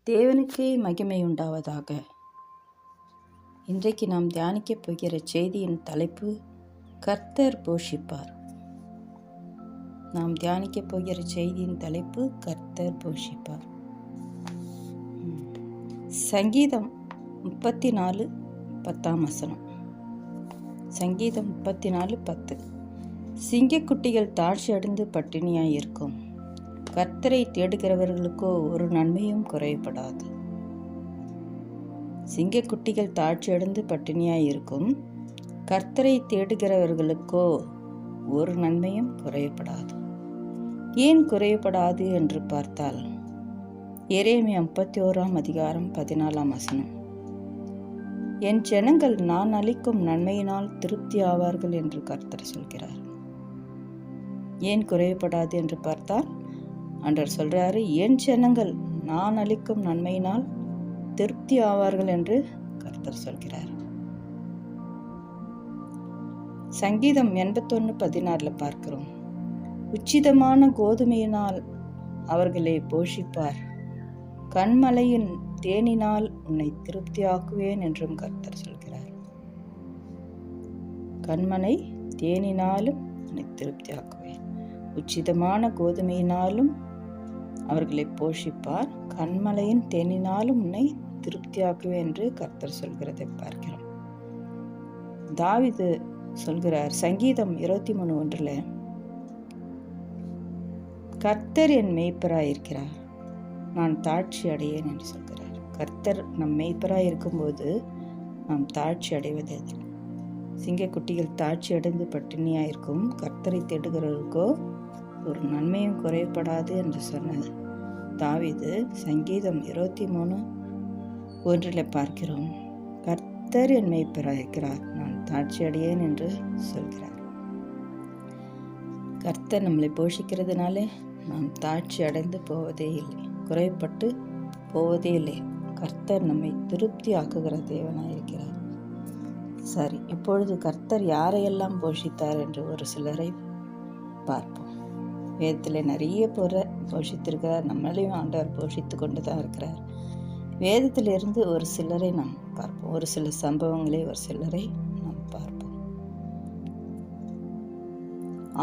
தேவனுக்கே மகிமை உண்டாவதாக. இன்றைக்கு நாம் தியானிக்கப் போகிற செய்தியின் தலைப்பு கர்த்தர் போஷிப்பார். நாம் தியானிக்கப் போகிற செய்தியின் தலைப்பு கர்த்தர் போஷிப்பார். சங்கீதம் 34 10 சங்கீதம் 34:10. சிங்கக்குட்டிகள் தாழ்ச்சி அடைந்து பட்டினியாயிருக்கும், கர்த்தரை தேடுகிறவர்களுக்கோ ஒரு நன்மையும் குறைபடாது. சிங்கக்குட்டிகள் தாழ்ச்சியடைந்து பட்டினியாயிருக்கும், கர்த்தரை தேடுகிறவர்களுக்கோ ஒரு நன்மையும் குறைபடாது. ஏன் குறைபடாது என்று பார்த்தால், எரேமியா 31:14. என் ஜனங்கள் நான் அளிக்கும் நன்மையினால் திருப்தி ஆவார்கள் என்று கர்த்தர் சொல்கிறார். ஏன் குறைபடாது என்று பார்த்தால், ஆண்டவர் சொல்றாரு, என் ஜனங்கள் நான் அளிக்கும் நன்மையினால் திருப்தி ஆவார்கள் என்று கர்த்தர் சொல்கிறார். சங்கீதம் 81:16 பார்க்கிறோம், உச்சிதமான கோதுமையினால் அவர்களை போஷிப்பார், கண்மலையின் தேனினால் உன்னை திருப்தியாக்குவேன் என்றும் கர்த்தர் சொல்கிறார். கண்மலை தேனினாலும் உன்னை திருப்தியாக்குவேன், உச்சிதமான கோதுமையினாலும் அவர்களை போஷிப்பார், கண்மலையின் தேனினாலும் உன்னை திருப்தியாக்குவேன் என்று கர்த்தர் சொல்கிறதை பார்க்கிறோம். தாவீது சொல்கிறார் சங்கீதம் 23:1, கர்த்தர் என் மேய்ப்பராயிருக்கிறார், நான் தாழ்ச்சி அடையேன் என்று சொல்கிறார். கர்த்தர் நம் மேய்ப்பராய் இருக்கும்போது நாம் தாழ்ச்சி அடைவது எது? சிங்கக்குட்டிகள் தாழ்ச்சி அடைந்து பட்டினியாயிருக்கும், கர்த்தரை தேடுகிறவர்களுக்கோ ஒரு நன்மையும் குறைபடாது என்று சொன்னது தாவீது சங்கீதம் 23:1 பார்க்கிறோம். கர்த்தர் என் மேய்ப்பராயிருக்கிறார், நான் தாழ்ச்சி அடையேன் என்று சொல்கிறார். கர்த்தர் நம்மளை போஷிக்கிறதுனால நாம் தாழ்ச்சி அடைந்து போவதே இல்லை, குறைப்பட்டு போவதே இல்லை. கர்த்தர் நம்மை திருப்தி ஆக்குகிற தேவனாயிருக்கிறார். சரி, இப்பொழுது கர்த்தர் யாரையெல்லாம் போஷித்தார் என்று ஒரு சிலரை பார்ப்போம். வேதத்தில் நிறைய பேரை போஷித்திருக்கிறார், நம்மளையும் ஆண்டவர் போஷித்து கொண்டு தான் இருக்கிறார். வேதத்திலிருந்து ஒரு சிலரை நாம் பார்ப்போம், ஒரு சில சம்பவங்களை, ஒரு சிலரை நாம் பார்ப்போம்.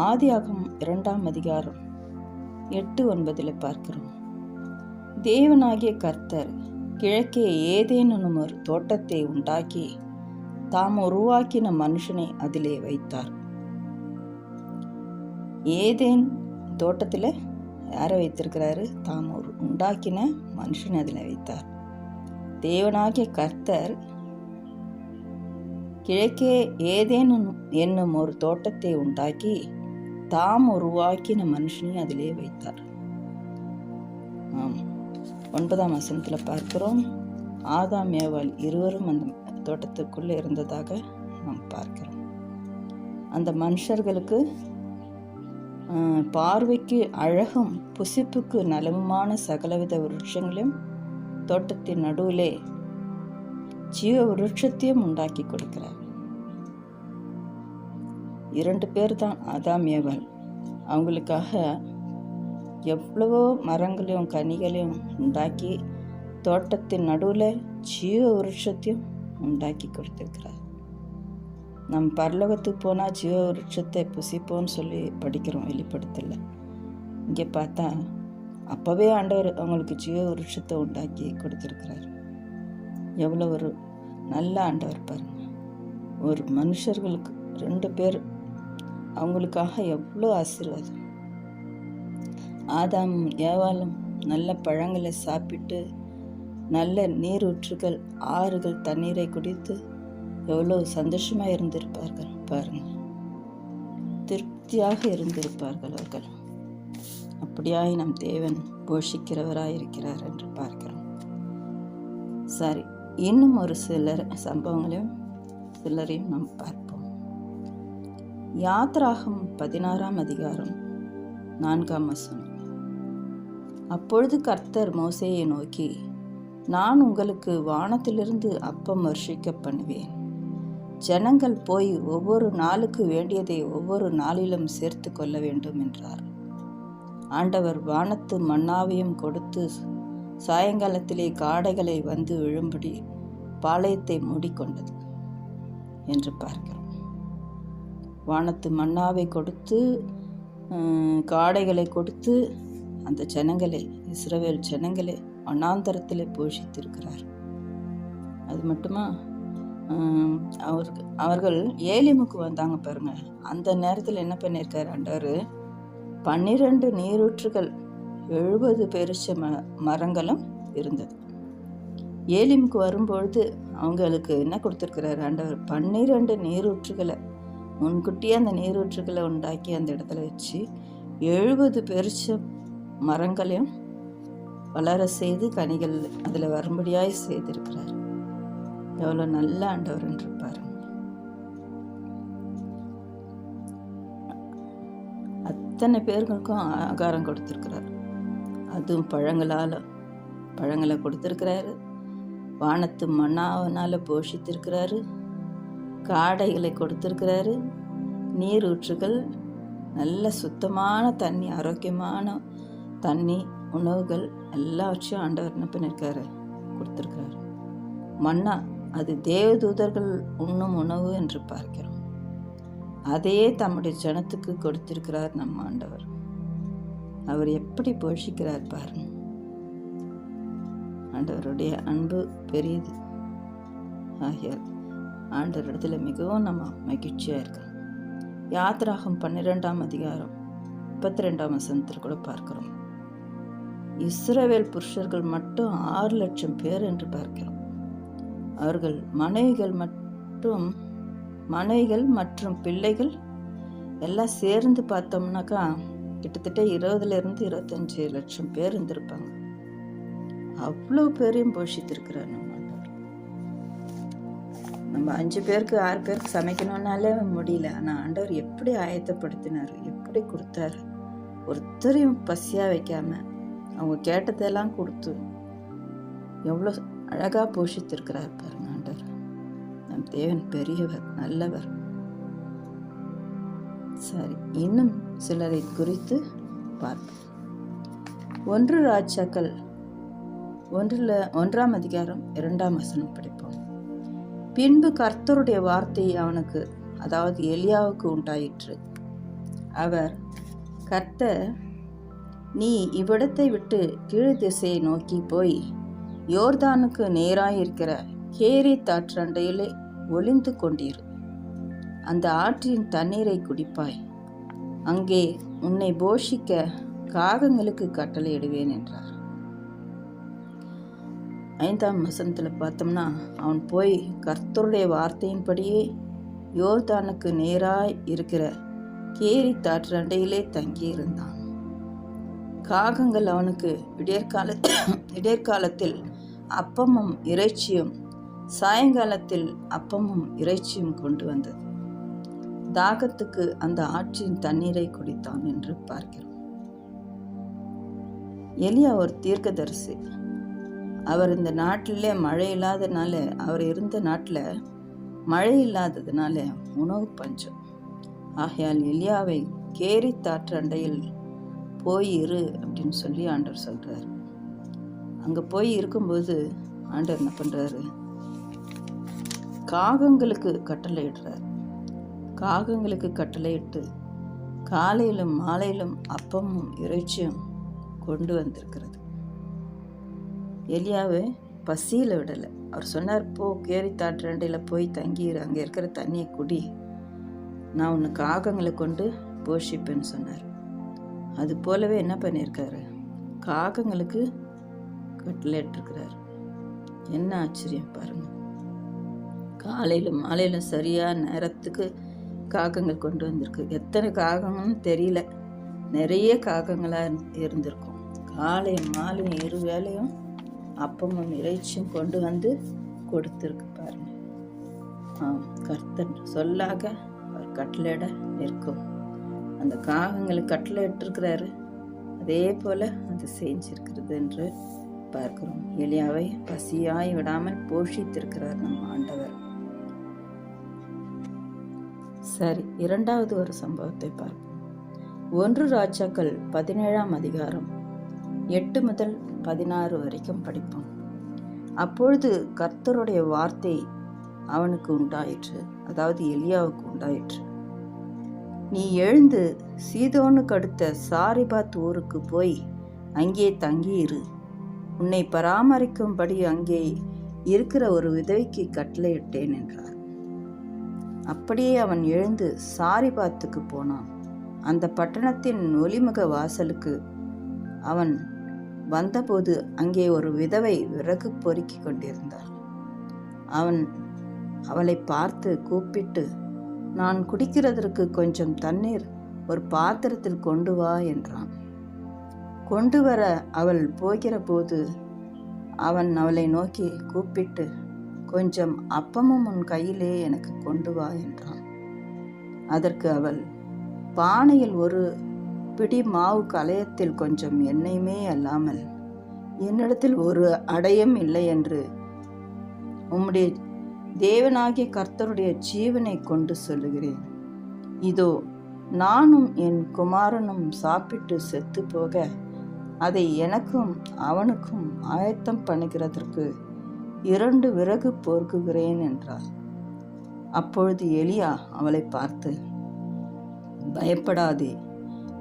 ஆதியாகமம் 2:8-9 பார்க்கிறோம், தேவனாகிய கர்த்தர் கிழக்கே ஏதேனும் ஒரு தோட்டத்தை உண்டாக்கி தாம் உருவாக்கின மனுஷனை அதிலே வைத்தார். ஏதேன் தோட்டத்தில் யாரை வைத்திருக்கிறாரு? தாம் உண்டாக்கின மனுஷனை அதில் வைத்தார். தேவனாகிய கர்த்தர் கிழக்கே ஏதேன் என்னும் ஒரு தோட்டத்தை உண்டாக்கி தாம் உருவாக்கின மனுஷனை அதிலே வைத்தார். 9 பார்க்கிறோம், ஆதாம் ஏவாள் இருவரும் அந்த தோட்டத்துக்குள்ளே இருந்ததாக நாம் பார்க்கிறோம். அந்த மனுஷர்களுக்கு பார்வைக்கு அழகும் புசிப்புக்கு நலமுமான சகலவித விருட்சங்களையும் தோட்டத்தின் நடுவிலே ஜீவ விருட்சத்தையும் உண்டாக்கி கொடுக்கிறார். 2 பேர் தான் ஆதாம் ஏவாள். அவங்களுக்காக எவ்வளவோ மரங்களையும் கனிகளையும் உண்டாக்கி தோட்டத்தின் நடுவில் ஜீவ விருட்சத்தையும் உண்டாக்கி கொடுத்திருக்கிறார். நம் பரலோகத்துக்கு போனால் ஜீவ விருட்சத்தை புசிப்போன்னு சொல்லி படிக்கிறோம் வெளிப்படுத்தல. இங்கே பார்த்தா அப்போவே ஆண்டவர் அவங்களுக்கு ஜீவ விருட்சத்தை உண்டாக்கி கொடுத்துருக்கிறார். எவ்வளோ ஒரு நல்ல ஆண்டவர் பாருங்க. ஒரு மனுஷர்களுக்கு 2 பேர், அவங்களுக்காக எவ்வளோ ஆசீர்வாதம். ஆதாம் ஏவாளும் நல்ல பழங்களை சாப்பிட்டு நல்ல நீரூற்றுகள், ஆறுகள் தண்ணீரை குடித்து எவ்வளோ சந்தோஷமாக இருந்திருப்பார்கள் பாருங்கள், திருப்தியாக இருந்திருப்பார்கள் அவர்கள். அப்படியாய் நம் தேவன் போஷிக்கிறவராய் இருக்கிறார் என்று பார்க்கிறோம். சரி, இன்னும் ஒரு சிலர் சம்பவங்களையும் சிலரையும் நாம் பார்ப்போம். யாத்ராகம் 16:4. அப்பொழுது கர்த்தர் மோசேயை நோக்கி, நான் உங்களுக்கு வானத்திலிருந்து அப்பம் வர்ஷிக்க பண்ணுவேன், ஜனங்கள் போய் ஒவ்வொரு நாளுக்கு வேண்டியதை ஒவ்வொரு நாளிலும் சேர்த்து கொள்ள வேண்டும் என்றார். ஆண்டவர் வானத்து மன்னாவையும் கொடுத்து சாயங்காலத்திலே காடைகளை வந்து விழும்படி பாளையத்தை மூடிக்கொண்டது என்று பார்க்கிறோம். வானத்து மன்னாவை கொடுத்து காடைகளை கொடுத்து அந்த ஜனங்களை, இஸ்ரவேல் ஜனங்களை வனாந்தரத்திலே போஷித்திருக்கிறார். அது மட்டுமா, அவர்கள் ஏலிமுக்கு வந்தாங்க பாருங்க. அந்த நேரத்தில் என்ன பண்ணியிருக்காரு ஆண்டவர், 12 நீரூற்றுகள் 70 பெருச மரங்களும் இருந்தது. ஏலிமுக்கு வரும்பொழுது அவங்களுக்கு என்ன கொடுத்துருக்கிறார் ஆண்டவர், 12 நீரூற்றுகளை முன்கூட்டியே அந்த நீரூற்றுகளை உண்டாக்கி அந்த இடத்துல வச்சு 70 பெருச மரங்களையும் வளர செய்து கனிகள் அதில் வரும்படியாய் செய்திருக்கிறார். எவ்வளோ நல்ல ஆண்டவர் என்று பாருங்க. அத்தனை பேர்களுக்கும் ஆகாரம் கொடுத்துருக்கிறார். அதுவும் பழங்களை கொடுத்துருக்கிறாரு. வானத்து மன்னாவனால் போஷித்திருக்கிறாரு. காடைகளை கொடுத்துருக்கிறாரு. நீரூற்றுகள், நல்ல சுத்தமான தண்ணி, ஆரோக்கியமான தண்ணி, உணவுகள் எல்லாவற்றையும் ஆண்டவர் என்ன பண்ணியிருக்காரு, கொடுத்துருக்கிறாரு. மன்னா அது தேவதூதர்கள் உண்ணும் உணவு என்று பார்க்கிறோம். அதையே தம்முடைய ஜனத்துக்கு கொடுத்திருக்கிறார் நம்ம ஆண்டவர். அவர் எப்படி போஷிக்கிறார் பாருங்க. ஆண்டவருடைய அன்பு பெரியது. ஆகியால் ஆண்டவரிடத்துல மிகவும் நம்ம மகிழ்ச்சியாக இருக்கோம். யாத்திராகம் 12ஆம் அதிகாரம் 32ஆம் வசனத்தில் கூட பார்க்கிறோம். இஸ்ரவேல் புருஷர்கள் மட்டும் 6 லட்சம் பேர் என்று பார்க்கிறோம். அவர்கள் மனைவிகள் மற்றும் பிள்ளைகள் எல்லாம் சேர்ந்து பார்த்தோம்னாக்கா கிட்டத்தட்ட 20 to 25 லட்சம் பேர் இருந்திருப்பாங்க. அவ்வளோ பேரையும் போஷித்திருக்கிறார் நம்ம ஆண்டவர். நம்ம 5 பேருக்கு 6 பேருக்கு சமைக்கணும்னாலே முடியல. ஆனால் ஆண்டவர் எப்படி ஆயத்தப்படுத்தினார், எப்படி கொடுத்தாரு. ஒருத்தரையும் பசியாக வைக்காம அவங்க கேட்டதெல்லாம் கொடுத்து எவ்வளோ அழகாக போஷித்திருக்கிறார் பாருங்க ஆண்டவர். நம் தேவன் பெரியவர், நல்லவர். சரி, இன்னும் சிலரை குறித்து பார்ப்போம். 1 ராஜாக்கள் 1ஆம் அதிகாரம் 2ஆம் வசனம் படிப்போம். பின்பு கர்த்தருடைய வார்த்தை அவனுக்கு, அதாவது எலியாவுக்கு உண்டாயிற்று. அவர், கர்த்தர், நீ இவ்விடத்தை விட்டு கீழ் திசையை நோக்கி போய் யோர்தானுக்கு நேராயிருக்கிற கேரித் ஆற்றண்டையிலே ஒளிந்து கொண்டீர். அந்த ஆற்றின் தண்ணீரை குடிப்பாய். அங்கே உன்னை போஷிக்க காகங்களுக்கு கட்டளையிடுவேன் என்றார். 5ஆம் வசனத்தில் பார்த்தோம்னா, அவன் போய் கர்த்தருடைய வார்த்தையின்படியே யோர்தானுக்கு நேராய் இருக்கிற கேரித் ஆற்றண்டையிலே தங்கியிருந்தான். காகங்கள் அவனுக்கு விடியற்காலத்தில் அப்பமும் இறைச்சியும், சாயங்காலத்தில் அப்பமும் இறைச்சியும் கொண்டு வந்தது. தாகத்துக்கு அந்த ஆற்றின் தண்ணீரை குடித்தான் என்று பார்க்கிறோம். எலியா ஒரு தீர்க்கதரிசி. அவர் இந்த நாட்டிலே மழை இல்லாததுனால, அவர் இருந்த நாட்டில் மழை இல்லாததுனால உணவு பஞ்சம். ஆகையால் எலியாவை கேரித் ஆற்றண்டையில் போய் இரு அப்படின்னு சொல்லி ஆண்டவர் சொல்கிறார். அங்கே போய் இருக்கும்போது ஆண்டவர் என்ன பண்ணுறாரு, காகங்களுக்கு கட்டளையிடுறார். காகங்களுக்கு கட்டளையிட்டு காலையிலும் மாலையிலும் அப்பமும் இறைச்சியும் கொண்டு வந்திருக்கிறது. எலியாவை பசியில் விடலை. அவர் சொன்னார், போ கேரித் ஆற்றண்டையில் போய் தங்கிடு, அங்கே இருக்கிற தண்ணியை குடி, நான் உன்னை காகங்களை கொண்டு போஷிப்பேன்னு சொன்னார். அது போலவே என்ன பண்ணியிருக்காரு, காகங்களுக்கு கட்டளையிட்டிருக்கிறார். என்ன ஆச்சரியம் பாருங்க. காலையிலும் மாலையிலும் சரியாக நேரத்துக்கு காகங்கள் கொண்டு வந்திருக்கு. எத்தனை காகங்கள்னு தெரியல, நிறைய காகங்களாக இருந்திருக்கும். காலை மாலையும் 2 வேளையும் அப்பமும் இறைச்சியும் கொண்டு வந்து கொடுத்துருக்கு பாருங்க. கர்த்தர் சொல்லாக அவர் கட்டளையிட நிற்கும். அந்த காகங்களுக்கு கட்டளை இட்டிருக்கிறாரு, அதே போல அது செஞ்சிருக்கிறது என்று பார்க்கிறோம். எலியாவை பசியாய் விடாமல் போஷித்திருக்கிறார் நம் ஆண்டவர். சரி, 2வது ஒரு சம்பவத்தை பார்ப்போம். 1 ராஜாக்கள் 17ஆம் அதிகாரம் 8 முதல் 16 வரைக்கும் படிப்போம். அப்பொழுது கர்த்தருடைய வார்த்தை அவனுக்கு உண்டாயிற்று, அதாவது எலியாவுக்கு உண்டாயிற்று. நீ எழுந்து சீதோனுக்கு அடுத்த சாரிபாத் ஊருக்கு போய் அங்கே தங்கியிரு. உன்னை பராமரிக்கும்படி அங்கே இருக்கிற ஒரு விதவைக்கு கட்டளையிட்டேன் என்றார். அப்படியே அவன் எழுந்து சாரிபாத்துக்கு போனான். அந்த பட்டணத்தின் ஒலிமுக வாசலுக்கு அவன் வந்தபோது அங்கே ஒரு விதவை விறகு பொறுக்கி கொண்டிருந்தாள். அவன் அவளை பார்த்து கூப்பிட்டு, நான் குடிக்கிறதற்கு கொஞ்சம் தண்ணீர் ஒரு பாத்திரத்தில் கொண்டு வா என்றான். கொண்டு வர அவள் போகிற போது அவன் அவளை நோக்கி கூப்பிட்டு, கொஞ்சம் அப்பமும் உன் கையிலே எனக்கு கொண்டு வா என்றான். அதற்கு அவள், பானையில் ஒரு பிடி மாவு கலயத்தில் கொஞ்சம் எண்ணெயுமே அல்லாமல் என்னிடத்தில் ஒரு அடையும் இல்லை என்று உம்முடைய தேவனாகிய கர்த்தருடைய ஜீவனை கொண்டு சொல்லுகிறேன். இதோ நானும் என் குமாரனும் சாப்பிட்டு செத்து போக அதை எனக்கும் அவனுக்கும் ஆயத்தம் பண்ணுகிறதற்கு 2 விறகு பொறுக்குகிறேன் என்றார். அப்பொழுது எலியா அவளை பார்த்து, பயப்படாதே,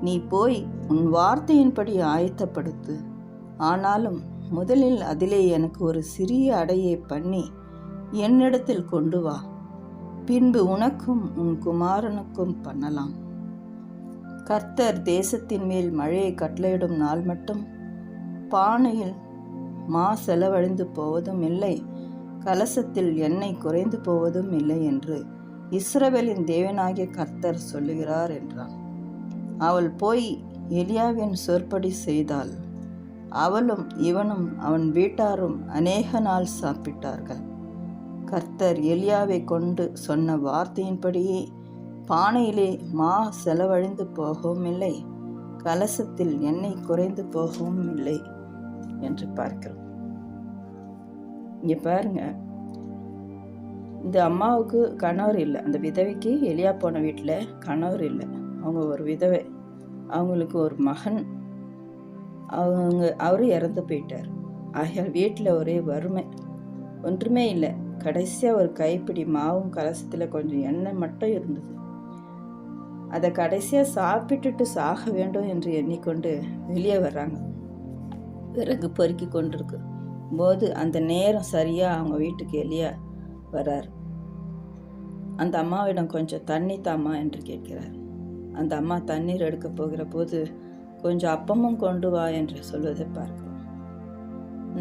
நீ போய் உன் வார்த்தையின்படி ஆயத்தப்படுத்து. ஆனாலும் முதலில் அதிலே எனக்கு ஒரு சிறிய அடையை பண்ணி என்னிடத்தில் கொண்டு வா. பின்பு உனக்கும் உன் குமாரனுக்கும் பண்ணலாம். கர்த்தர் தேசத்தின் மேல் மழையை கட்டளையிடும் நாள் மட்டும் பானையில் மா செலவழிந்து போவதும் இல்லை, கலசத்தில் எண்ணெய் குறைந்து போவதும் இல்லை என்று இஸ்ரவேலின் தேவனாகிய கர்த்தர் சொல்லுகிறார் என்றான். அவள் போய் எலியாவின் சொற்படி செய்தாள். அவளும் இவனும் அவன் வீட்டாரும் அநேக நாள் சாப்பிட்டார்கள். கர்த்தர் எலியாவை கொண்டு சொன்ன வார்த்தையின்படியே பானையிலே மா செலவழிந்து போகவும் இல்லை, கலசத்தில் எண்ணெய் குறைந்து போகவும் இல்லை என்று பார்க்கிறோம். இங்கே பாருங்க, இந்த அம்மாவுக்கு கணவர் இல்லை. அந்த விதவைக்கு எலியா போன வீட்டில் கணவர் இல்லை. அவங்க ஒரு விதவை. அவங்களுக்கு ஒரு மகன், அவரு இறந்து போயிட்டார். ஆகையால் வீட்டில் ஒரே வறுமை, ஒன்றுமே இல்லை. கடைசியாக ஒரு கைப்பிடி மாவும் கலசத்தில் கொஞ்சம் எண்ணெய் மட்டும் இருந்தது. அதை கடைசியாக சாப்பிட்டுட்டு சாக வேண்டும் என்று எண்ணிக்கொண்டு வெளியே வர்றாங்க. விறகு பொறுக்கி கொண்டிருக்கு போது அந்த நேரம் சரியாக அவங்க வீட்டுக்கு எலியா வர்றார். அந்த அம்மாவிடம் கொஞ்சம் தண்ணி தாமா என்று கேட்கிறார். அந்த அம்மா தண்ணீர் எடுக்க போகிற போது கொஞ்சம் அப்பமும் கொண்டு வா என்று சொல்வதை பார்க்கிறோம்.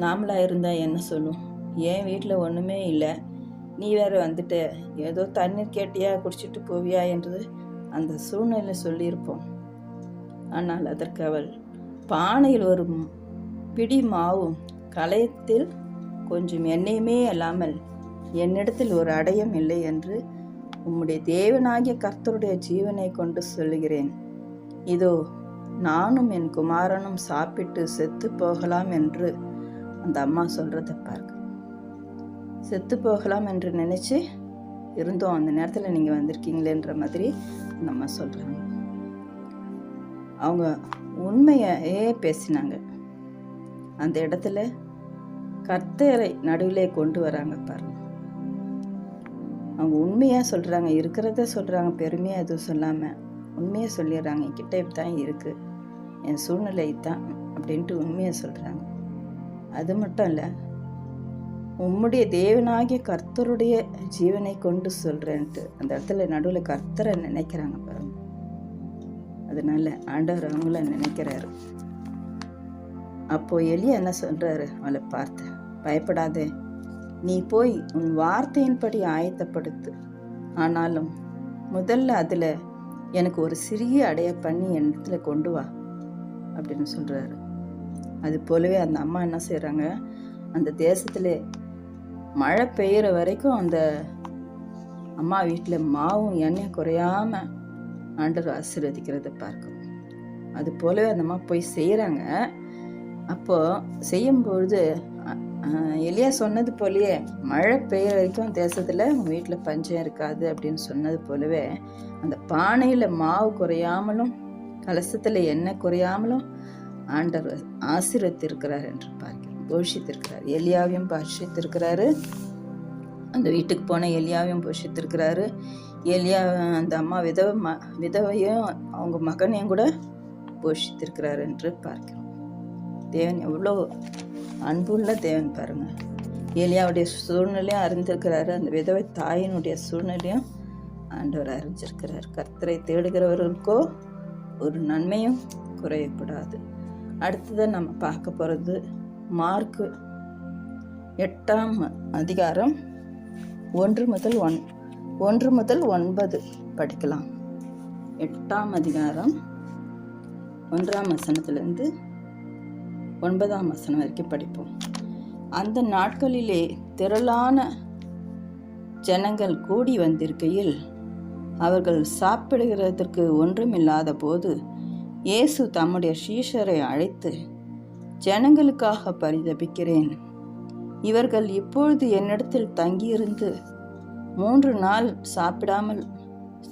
நாமளாக இருந்தால் என்ன சொல்லும்? என் வீட்டில் ஒன்றுமே இல்லை, நீ வேற வந்துட்ட, ஏதோ தண்ணீர் கேட்டியா, குடிச்சிட்டு போவியா என்று அந்த சூழ்நிலை சொல்லியிருப்போம். ஆனால் அதற்கு அவள், பானையில் ஒரு பிடி மாவும் கலயத்தில் கொஞ்சம் எண்ணெயுமே அல்லாமல் என்னிடத்தில் ஒரு அடையும் இல்லை என்று உம்முடைய தேவனாகிய கர்த்தருடைய ஜீவனை கொண்டு சொல்லுகிறேன். இதோ நானும் என் குமாரனும் சாப்பிட்டு செத்து போகலாம் என்று அந்த அம்மா சொல்கிறத பார்க்க, செத்து போகலாம் என்று நினச்சி இருந்தோம், அந்த நேரத்தில் நீங்கள் வந்திருக்கீங்களேன்ற மாதிரி அந்த அம்மா சொல்கிறாங்க. அவங்க உண்மையே பேசினாங்க. அந்த இடத்துல கர்த்தரை நடுவிலே கொண்டு வராங்க பாருங்க. அவங்க உண்மையாக சொல்கிறாங்க, இருக்கிறத சொல்கிறாங்க, பெருமையாக எதுவும் சொல்லாமல் உண்மையாக சொல்லிடுறாங்க. என்கிட்ட தான் இருக்குது, என் சூழ்நிலை தான் அப்படின்ட்டு உண்மையாக சொல்கிறாங்க. அது மட்டும் இல்லை, உம்முடைய தேவனாகிய கர்த்தருடைய ஜீவனை கொண்டு சொல்கிறேன்ட்டு அந்த இடத்துல நடுவில் கர்த்தரை நினைக்கிறாங்க பாருங்க. அதனால ஆண்டவர் அவங்கள நினைக்கிறாரு. அப்போ எலியா என்ன சொல்கிறாரு அவளை பார்த்து, பயப்படாதே, நீ போய் உன் வார்த்தையின்படி ஆயத்தப்படுத்து. ஆனாலும் முதல்ல அதில் எனக்கு ஒரு சிறிய அடைய பண்ணி என் இடத்துல கொண்டு வா அப்படின்னு சொல்கிறாரு. அது போலவே அந்த அம்மா என்ன செய்கிறாங்க, அந்த தேசத்தில் மழை பெய்கிற வரைக்கும் அந்த அம்மா வீட்டில் மாவும் எண்ணெயும் குறையாமல் ஆண்டவர் ஆசீர்வதிக்கிறத பார்க்கணும். அது போலவே அந்த அம்மா போய் செய்கிறாங்க. அப்போது செய்யும்பொழுது எலியா சொன்னது போலயே மழை பெய்கிற வரைக்கும் தேசத்தில் உங்கள் வீட்டில் பஞ்சம் இருக்காது அப்படின்னு சொன்னது போலவே அந்த பானையில் மாவு குறையாமலும் கலசத்தில் எண்ணெய் குறையாமலும் ஆசீர்வதித்திருக்கிறார் என்று பார்க்கிறோம். போஷித்திருக்கிறார். எலியாவையும் போஷித்திருக்கிறாரு. அந்த வீட்டுக்கு போன எலியாவையும் போஷித்திருக்கிறாரு. எலியா அந்த அம்மா விதவையும் அவங்க மகனையும் கூட போஷித்திருக்கிறார் என்று பார்க்கிறோம். தேவன் எவ்வளோ அன்புள்ள தேவன் பாருங்க. எலியாவுடைய சூழ்நிலையும் அறிந்திருக்கிறாரு. அந்த விதவை தாயினுடைய சூழ்நிலையும் ஆண்டவர் அறிஞ்சிருக்கிறார். கர்த்தரை தேடுகிறவர்களுக்கோ ஒரு நன்மையும் குறையக்கூடாது. அடுத்ததான் நம்ம பார்க்க போகிறது மார்க்கு 8ஆம் அதிகாரம் 1 முதல் 9 படிக்கலாம். 8ஆம் அதிகாரம் 1ஆம் வசனத்திலிருந்து 9ஆம் வசனம் வரைக்கும் படிப்போம். அந்த நாட்களிலே திரளான ஜனங்கள் கூடி வந்திருக்கையில் அவர்கள் சாப்பிடுகிறதற்கு ஒன்றுமில்லாத போது இயேசு தம்முடைய சீஷரை அழைத்து, ஜனங்களுக்காக பரிதபிக்கிறேன். இவர்கள் இப்பொழுது என்னிடத்தில் தங்கியிருந்து 3 நாள்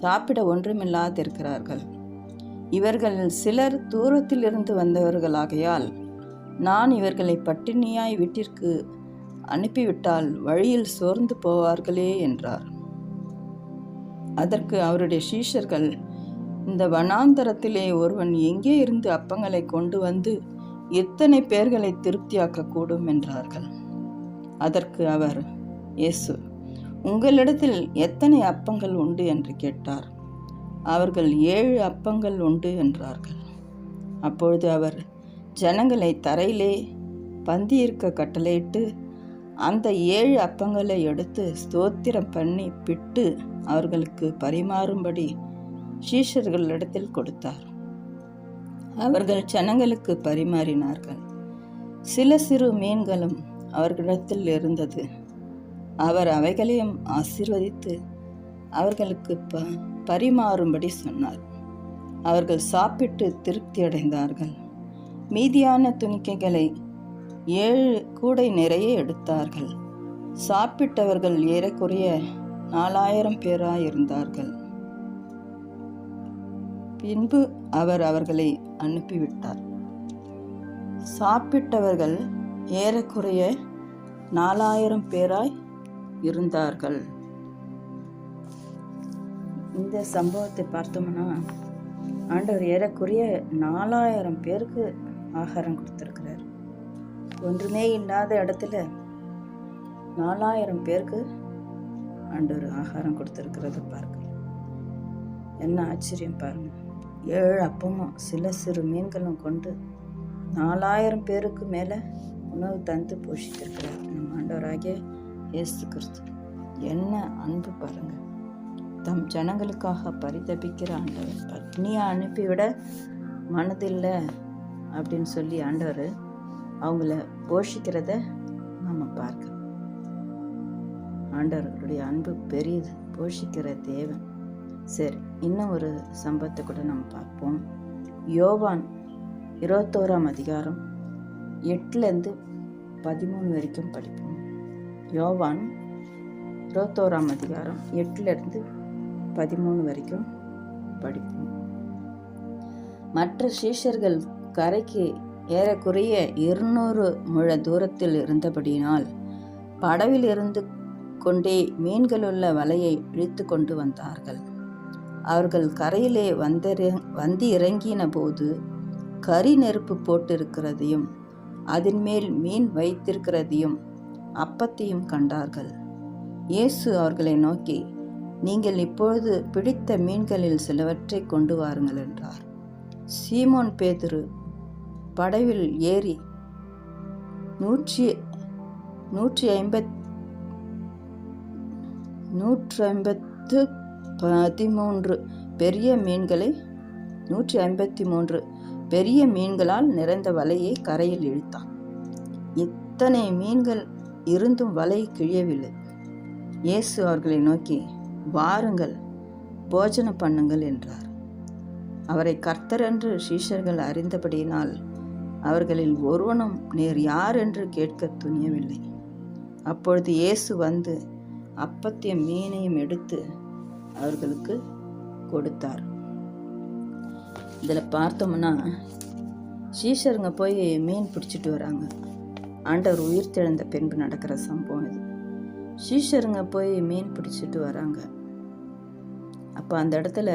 சாப்பிட ஒன்றுமில்லாதிருக்கிறார்கள். இவர்களில் சிலர் தூரத்திலிருந்து வந்தவர்களாகையால் நான் இவர்களை பட்டினியாய் வீட்டிற்கு அனுப்பிவிட்டால் வழியில் சோர்ந்து போவார்களே என்றார். அதற்கு அவருடைய சீஷர்கள், இந்த வனாந்தரத்திலே ஒருவன் எங்கே இருந்து அப்பங்களை கொண்டு வந்து எத்தனை பேர்களை திருப்தியாக்கக்கூடும் என்றார்கள். அதற்கு அவர், இயேசு, உங்களிடத்தில் எத்தனை அப்பங்கள் உண்டு என்று கேட்டார். அவர்கள் 7 அப்பங்கள் உண்டு என்றார்கள். அப்பொழுது அவர் ஜனங்களை தரையிலே பந்தியிருக்க கட்டளையிட்டு அந்த 7 அப்பங்களை எடுத்து ஸ்தோத்திரம் பண்ணி பிட்டு அவர்களுக்கு பரிமாறும்படி சீஷர்களிடத்தில் கொடுத்தார். அவர்கள் ஜனங்களுக்கு பரிமாறினார்கள். சில சிறு மீன்களும் அவர்களிடத்தில் இருந்தது. அவர் அவைகளையும் ஆசீர்வதித்து அவர்களுக்கு பரிமாறும்படி சொன்னார். அவர்கள் சாப்பிட்டு திருப்தி அடைந்தார்கள். மீதியான துணிக்கைகளை 7 கூடை நிறைய எடுத்தார்கள். சாப்பிட்டவர்கள் ஏறக்குறைய 4000 பேராயிருந்தார்கள். பின்பு அவர் அவர்களை அனுப்பிவிட்டார். சாப்பிட்டவர்கள் ஏறக்குறைய 4000 பேராய் இருந்தார்கள். இந்த சம்பவத்தை பார்த்தோம்னா ஆண்டவர் ஏறக்குறைய 4000 பேருக்கு ஆகாரம் கொடுத்துருக்கிறார். ஒன்றுமே இல்லாத இடத்துல 4000 பேருக்கு ஆண்டவர் ஆகாரம் கொடுத்துருக்கிறத பார்க்க என்ன ஆச்சரியம் பாருங்க. 7 அப்பமும் சில சிறு மீன்களும் கொண்டு 4000 பேருக்கு மேலே உணவு தந்து போஷித்திருக்கிறார் நம்ம ஆண்டவராகிய இயேசு கிறிஸ்து. என்ன அன்பு பாருங்க. தம் ஜனங்களுக்காக பரிதபிக்கிற ஆண்டவர். பட்னியை அனுப்பிவிட மனதில்லை அப்படின்னு சொல்லி ஆண்டவர் அவங்கள போஷிக்கிறத நம்ம பார்க்க. ஆண்டவருடைய அன்பு பெரியது, போஷிக்கிற தேவன். சரி, இன்னும் ஒரு சம்பவத்தை கூட நம்ம பார்ப்போம். யோவான் 21ஆம் அதிகாரம் 8லேருந்து 13 வரைக்கும் படிப்போம். யோவான் 21ஆம் அதிகாரம் 8லேருந்து 13 வரைக்கும் படிப்போம். மற்ற சீஷர்கள் கரைக்கு ஏறக்குறைய 200 முழ தூரத்தில் இருந்தபடியினால் படவில் இருந்து கொண்டே மீன்களுள்ள வலையை இழுத்து கொண்டு வந்தார்கள். அவர்கள் கரையிலே வந்து இறங்கின போது கரி நெருப்பு போட்டிருக்கிறதையும் அதன் மேல் மீன் வைத்திருக்கிறதையும் அப்பத்தையும் கண்டார்கள். இயேசு அவர்களை நோக்கி, நீங்கள் இப்பொழுது பிடித்த மீன்களில் சிலவற்றை கொண்டு வாருங்கள் என்றார். சீமோன் பேதுரு படவில் ஏறி 153 பெரிய மீன்களை 153 பெரிய மீன்களால் நிறைந்த வலையை கரையில் இழுத்தான். இத்தனை மீன்கள் இருந்தும் வலை கிழியவில்லை. இயேசு அவர்களை நோக்கி, வாருங்கள், போஜனம் பண்ணுங்கள் என்றார். அவரை கர்த்தர் என்று சீஷர்கள் அறிந்தபடியினால் அவர்களில் ஒருவனும் நேர் யார் என்று கேட்க துணியவில்லை. அப்பொழுது இயேசு வந்து அப்பத்தையும் மீனையும் எடுத்து அவர்களுக்கு கொடுத்தார். இதில் பார்த்தோம்னா சீஷருங்க போய் மீன் பிடிச்சிட்டு வராங்க. ஆண்டவர் உயிர் தெழுந்த பின்பு நடக்கிற சம்பவம் இது. சீஷருங்க போய் மீன் பிடிச்சிட்டு வராங்க. அப்போ அந்த இடத்துல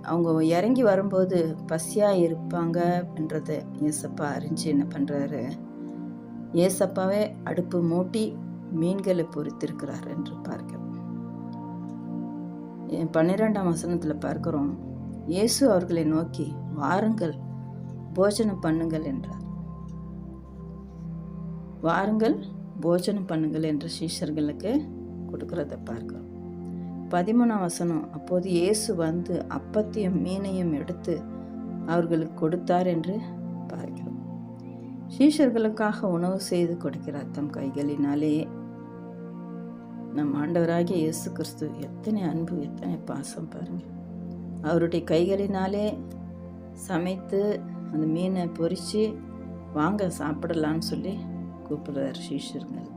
அவங்க இறங்கி வரும்போது பசியாக இருப்பாங்கன்றதை ஏசப்பா அறிஞ்சு என்ன பண்ணுறாரு, ஏசப்பாவே அடுப்பு மூட்டி மீன்களை பொறித்திருக்கிறார் என்று பார்க்கிறோம். 12ஆம் வசனத்தில் பார்க்கிறோம், இயேசு அவர்களை நோக்கி வாருங்கள் போஜனம் பண்ணுங்கள் என்றார். வாருங்கள் போஜனம் பண்ணுங்கள் என்று சீஷர்களுக்கு கொடுக்கிறத பார்க்கிறோம். 13ஆம் வசனம், அப்போது இயேசு வந்து அப்பத்தையும் மீனையும் எடுத்து அவர்களுக்கு கொடுத்தார் என்று பார்க்கிறோம். சீஷர்களுக்காக உணவு செய்து கொடுக்கிறார் தம் கைகளினாலே. நம் ஆண்டவராகிய இயேசு கிறிஸ்து எத்தனை அன்பு, எத்தனை பாசம் பாருங்க. அவருடைய கைகளினாலே சமைத்து அந்த மீனை பொரித்து வாங்க சாப்பிடலான்னு சொல்லி கூப்பிடுறார் சீஷர்கள்.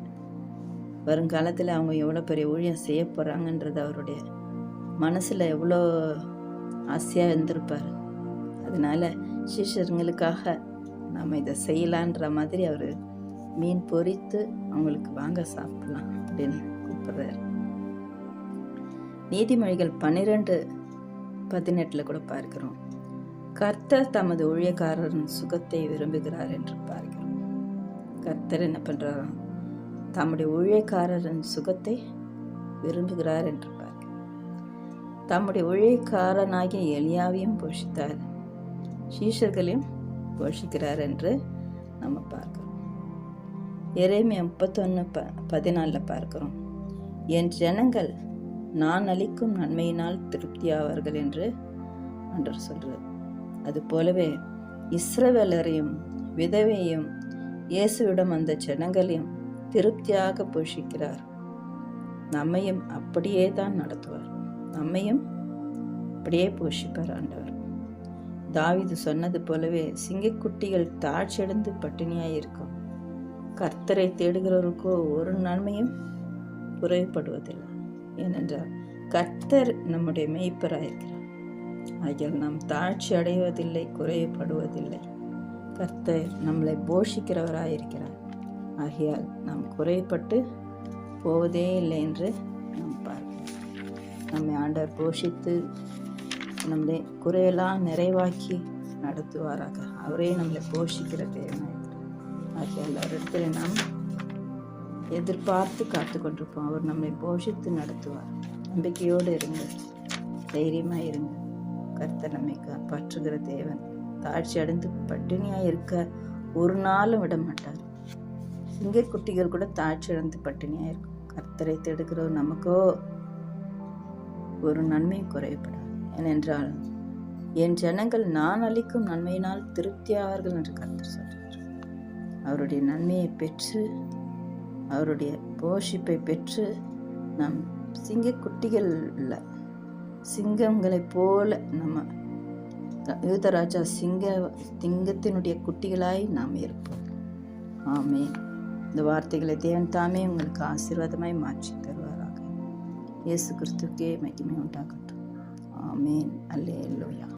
வருங்காலத்தில் அவங்க எவ்வளோ பெரிய ஊழியம் செய்ய போகிறாங்கன்றது அவருடைய மனசில் எவ்வளோ ஆசையாக இருந்திருப்பார். அதனால் சீஷர்களுக்காக நம்ம இதை செய்யலான்ற மாதிரி அவர் மீன் பொரித்து அவங்களுக்கு வாங்க சாப்பிடலாம் அப்படின்னு கூப்பிடுறார். நீதிமொழிகள் 12:18 கூட பார்க்கிறோம், கர்த்தர் தமது ஊழியக்காரரின் சுகத்தை விரும்புகிறார் என்று பார்க்கிறோம். கர்த்தர் என்ன பண்ணுறாராம், தம்முடைய ஊழியக்காரரின் சுகத்தை விரும்புகிறார் என்று பார்க்கிறோம். தம்முடைய ஊழியக்காரனாகிய எலியாவையும் போஷித்தார், சீஷர்களையும் போஷிக்கிறார் என்று நம்ம பார்க்கிறோம். எரேமியா 31:14 பார்க்கிறோம், என் ஜனங்கள் நான் அளிக்கும் நன்மையினால் திருப்தியாவார்கள் என்று ஆண்டவர் சொல்றார். அது போலவே இஸ்ரவேலரையும் விதவையும் இயேசுவிடம் அந்த ஜனங்களையும் திருப்தியாக போஷிக்கிறார். நம்மையும் அப்படியே தான் நடத்துவார், நம்மையும் அப்படியே போஷிப்பார் ஆண்டவர். தாவீது சொன்னது போலவே சிங்கக்குட்டிகள் தாழ்ச்சியடைந்து பட்டினியாய் இருக்கும். கர்த்தரை தேடுகிறவருக்கோ ஒரு நன்மையும் குறைபடுவதில்லை. ஏனென்றால் கர்த்தர் நம்முடைய மேய்ப்பராயிருக்கிறார். ஆகியால் நாம் தாழ்ச்சி அடைவதில்லை, குறைபடுவதில்லை. கர்த்தர் நம்மளை போஷிக்கிறவராயிருக்கிறார். ஆகையால் நாம் குறைப்பட்டு போவதே இல்லை என்று நாம் பார்க்கிறோம். நம்மை ஆண்டவர் போஷித்து நம்மளை குறையெல்லாம் நிறைவாக்கி நடத்துவாராக. அவரே நம்மளை போஷிக்கிற தேவனாயிருக்கிறார். ஆகையால் அவரிடத்துல நாம் எதிர்பார்த்து காத்து கொண்டிருப்போம். அவர் நம்மை போஷித்து நடத்துவார். நம்பிக்கையோடு இருங்க, தைரியமாக இருங்க. கர்த்தர் நம்மை காப்பாற்றுகிற தேவன். தாழ்ச்சி அடைந்து பட்டினியாக இருக்க ஒரு நாளும் விட மாட்டார். சிங்கக்குட்டிகள் கூட தாழ்ச்சி அடைந்து பட்டினியாக இருக்கும். கர்த்தரை தேடுகிறவர் நமக்கோ ஒரு நன்மையும் குறையப்படாது. ஏனென்றால் என் ஜனங்கள் நான் அளிக்கும் நன்மையினால் திருப்தியாவார்கள் என்று கர்த்தர் சொல்றார். அவருடைய நன்மையை பெற்று, அவருடைய போஷிப்பை பெற்று நாம் சிங்கக்குட்டிகள் இல்லை, சிங்கங்களைப் போல நம்ம யூதராஜா சிங்கத்தினுடைய குட்டிகளாய் நாம் இருப்போம். ஆமென். இந்த வார்த்தைகளை தேவன் தாமே உங்களுக்கு ஆசீர்வாதமாய் மாற்றி தருவாராக. இயேசு கிறிஸ்துக்கே மகிமை உண்டாகட்டும். ஆமென். அல்லேலூயா.